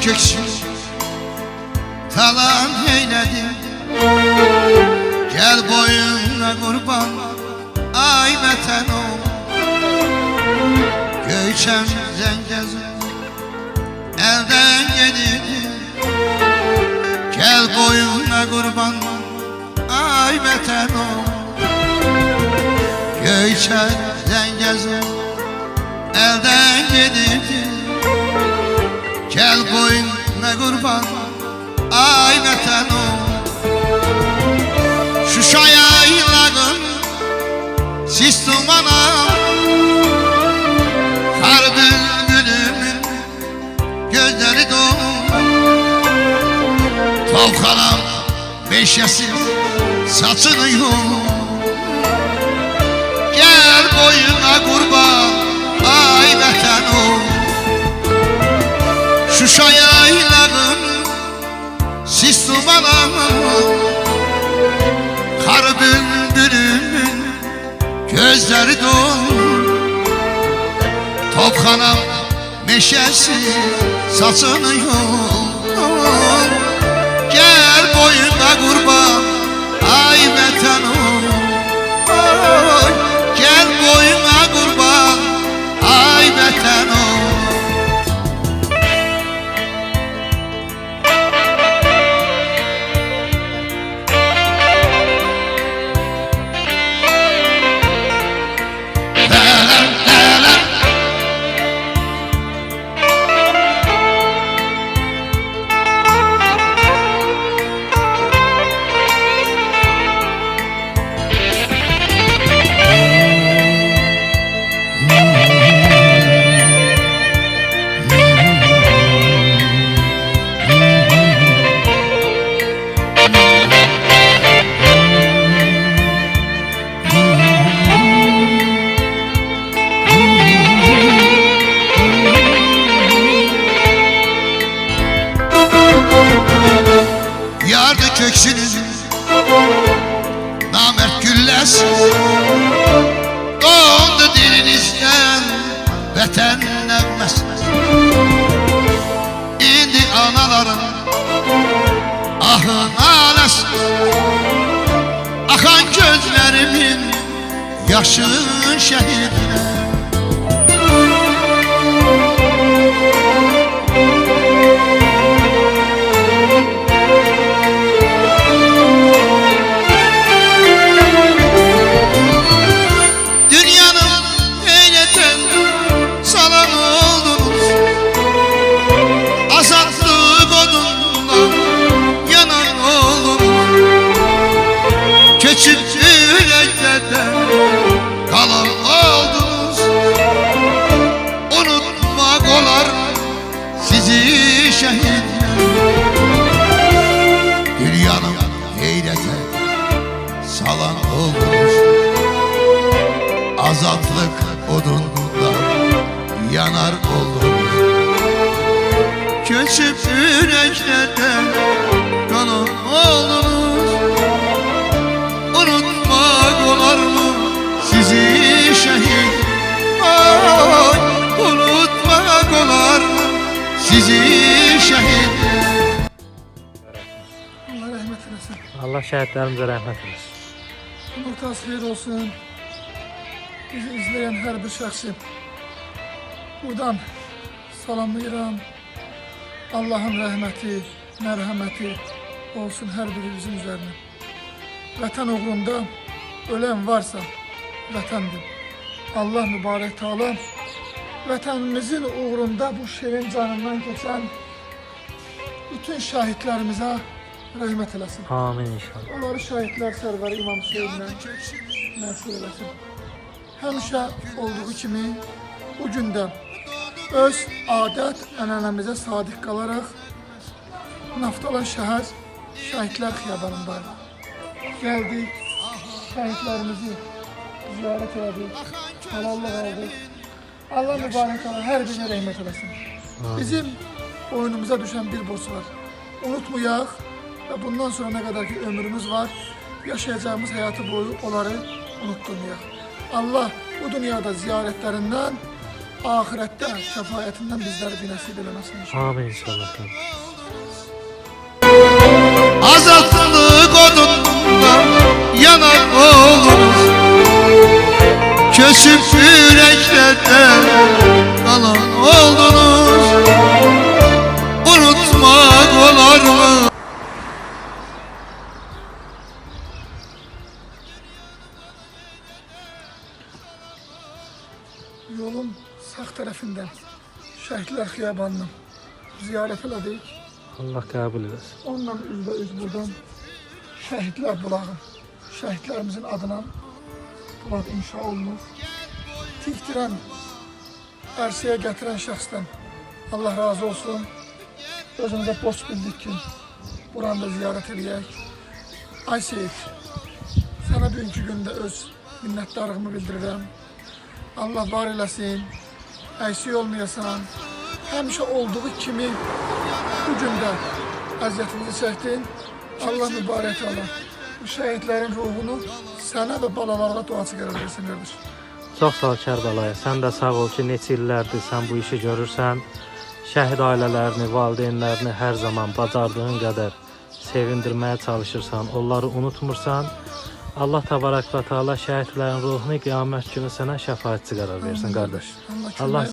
köksün talan eyledi. Gel boyuna kurban ay vətən ol. Göyçəm Zəngəzur elden gedirdi. Gel boyuna kurban ay vətən ol. Göyçəm Zəngəzur elden gedirdi. Gel boyuna kurban ay vətən ol. Şuşa yayladım sis dumana, kar bülbülümün gözleri dolu. Tovxanam meşesi saçını yol. Gel boyuna kurban ay vətən ol. Şuşa yayladım sis dumana, kar bülbülümün gözleri dolu. Tovxanam meşesi saçını yol. Gel boyuna kurban ay vətən ol. Gel boyuna kurban ay vətən ol. Yardı köksünüzü namert gülləsi, dondu dilinizdən vətən nəğməsi. İndi anaların ahı naləsi, axan gözlərimin yaşı şəhidinə. Keçip yüreklerde kalan oldunuz. Unutmak olar sizi şehitler. Dünyanın heyrete salan oldunuz. Azatlık odunda yanar oldunuz. Keçip yüreklerde kalan oldunuz. Unutmak olar mı sizi şehit? Ay, unutmak olar mı sizi şehit? Allah rahmet eylesin. Allah şehitlerimize rahmet eylesin. Yumurtası xeyir olsun. Bizi izleyen her bir şahsı buradan salamlayıram. Allah'ın rahmeti, merhameti olsun her birimizin üzerine. Vətən uğrunda ölen varsa vətəndir. Allah mübarək Teala vətənimizin uğrunda bu şirin canından geçen bütün şahitlerimize rahmet eylesin. Amin inşallah. Onları şahitler sərvəri İmam Hüseyin'le məşhur eylesin. Həmişə olduğu kimi bu gündə öz adət ənənəmizə sadiq qalaraq Naftalan şəhər şəhidlər xiyabanındayıq. Geldik, şəhidlərimizi ziyaret etdik, halallıq aldık. Allah mübarək Allah hər birinə rəhmət eləsin. Bizim boynumuza düşen bir borç var. Unutmayaq ve bundan sonra ne kadar ki ömrümüz var, yaşayacağımız hayatı boyu onları unutturmayaq. Allah bu dünyada ziyaretlerinden ahirette şefayetinden bizleri bir nasip eylemesin inşallah. Amin inşallah. Azatlık odundan yanan oğlumuz, kösüp yüreklerde kalan oldunuz. Unutmak olar mı? Yolun sağ tarafından Şehitler Xiyabanı'nı ziyaret elədik. Allah kabul etsin. Onunla üzbəüz buradan Şəhidlər Bulağı, şəhidlərimizin adına bulaq inşa olunur. Tikdirən, ərsəyə gətirən şəxsdən Allah razı olsun. Özümüzə borc bildik ki, buranı da ziyarət edək. Ay Seyid, sənə bugünkü gündə öz minnətdarlığımı bildirirəm. Allah var eləsin, əksik olmayasan. Həmişə olduğu kimi bu gündə əziyyətimizi çəkdin. Allah mübarək Allah. Bu şəhidlərin ruhunu sənə və balalarına duacı qərar versin, qardaş. Çox sağ ol Kərbəlaya. Sən də sağ ol ki, neçə illərdir sən bu işi görürsən. Şəhid ailələrini, valideynlərini hər zaman bacardığın qədər sevindirməyə çalışırsan, onları unutmursan. Allah təbarək və Teala şəhidlərin ruhunu qiyamət günü sənə şəfaətçi qərar versin, qardaş. Allah